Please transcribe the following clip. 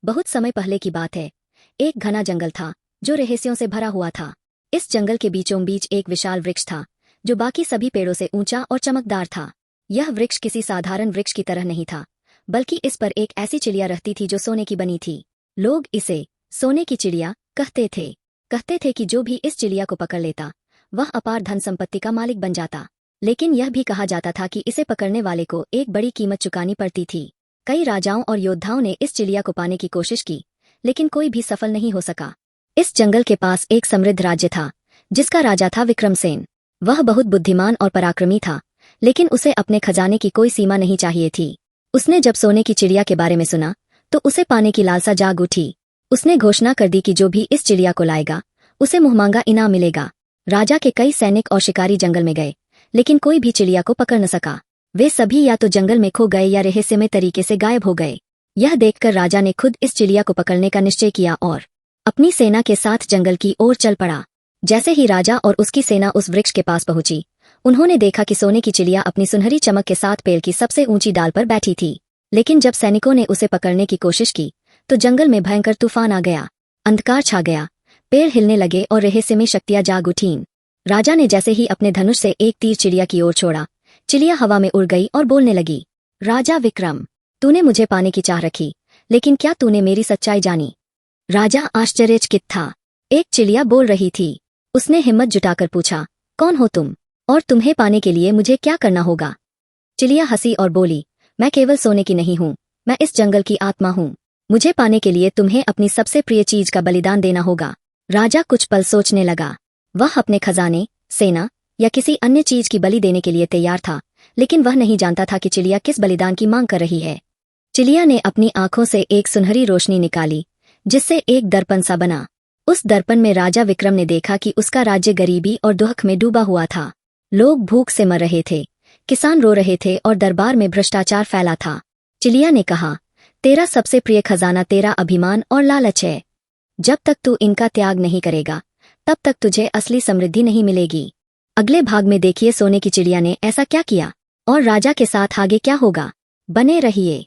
बहुत समय पहले की बात है। एक घना जंगल था जो रहस्यों से भरा हुआ था। इस जंगल के बीचों बीच एक विशाल वृक्ष था जो बाकी सभी पेड़ों से ऊंचा और चमकदार था। यह वृक्ष किसी साधारण वृक्ष की तरह नहीं था, बल्कि इस पर एक ऐसी चिड़िया रहती थी जो सोने की बनी थी। लोग इसे सोने की चिड़िया कहते थे कि जो भी इस चिड़िया को पकड़ लेता वह अपार धन संपत्ति का मालिक बन जाता। लेकिन यह भी कहा जाता था कि इसे पकड़ने वाले को एक बड़ी कीमत चुकानी पड़ती थी। कई राजाओं और योद्धाओं ने इस चिड़िया को पाने की कोशिश की, लेकिन कोई भी सफल नहीं हो सका। इस जंगल के पास एक समृद्ध राज्य था जिसका राजा था विक्रमसेन। वह बहुत बुद्धिमान और पराक्रमी था, लेकिन उसे अपने खजाने की कोई सीमा नहीं चाहिए थी। उसने जब सोने की चिड़िया के बारे में सुना तो उसे पाने की लालसा जाग उठी। उसने घोषणा कर दी कि जो भी इस चिड़िया को लाएगा उसे मुहमांगा इनाम मिलेगा। राजा के कई सैनिक और शिकारी जंगल में गए, लेकिन कोई भी चिड़िया को पकड़ न सका। वे सभी या तो जंगल में खो गए या रहस्यमय तरीके से गायब हो गए। यह देखकर राजा ने खुद इस चिड़िया को पकड़ने का निश्चय किया और अपनी सेना के साथ जंगल की ओर चल पड़ा। जैसे ही राजा और उसकी सेना उस वृक्ष के पास पहुंची, उन्होंने देखा कि सोने की चिड़िया अपनी सुनहरी चमक के साथ पेड़ की सबसे ऊंची डाल पर बैठी थी। लेकिन जब सैनिकों ने उसे पकड़ने की कोशिश की तो जंगल में भयंकर तूफान आ गया। अंधकार छा गया, पेड़ हिलने लगे और रहस्यमय शक्तियां जाग उठीं। राजा ने जैसे ही अपने धनुष से एक तीर चिड़िया की ओर छोड़ा, चिड़िया हवा में उड़ गई और बोलने लगी, राजा विक्रम, तूने मुझे पाने की चाह रखी, लेकिन क्या तूने मेरी सच्चाई जानी? राजा आश्चर्यचकित था। एक चिड़िया बोल रही थी। उसने हिम्मत जुटाकर पूछा, कौन हो तुम और तुम्हें पाने के लिए मुझे क्या करना होगा? चिड़िया हंसी और बोली, मैं केवल सोने की नहीं हूँ, मैं इस जंगल की आत्मा हूँ। मुझे पाने के लिए तुम्हें अपनी सबसे प्रिय चीज का बलिदान देना होगा। राजा कुछ पल सोचने लगा। वह अपने खजाने, सेना या किसी अन्य चीज की बलि देने के लिए तैयार था, लेकिन वह नहीं जानता था कि चिड़िया किस बलिदान की मांग कर रही है। चिड़िया ने अपनी आंखों से एक सुनहरी रोशनी निकाली जिससे एक दर्पण सा बना। उस दर्पण में राजा विक्रम ने देखा कि उसका राज्य गरीबी और दुख में डूबा हुआ था। लोग भूख से मर रहे थे, किसान रो रहे थे और दरबार में भ्रष्टाचार फैला था। चिड़िया ने कहा, तेरा सबसे प्रिय खजाना तेरा अभिमान और लालच है। जब तक तू इनका त्याग नहीं करेगा, तब तक तुझे असली समृद्धि नहीं मिलेगी। अगले भाग में देखिए सोने की चिड़िया ने ऐसा क्या किया और राजा के साथ आगे क्या होगा। बने रहिए।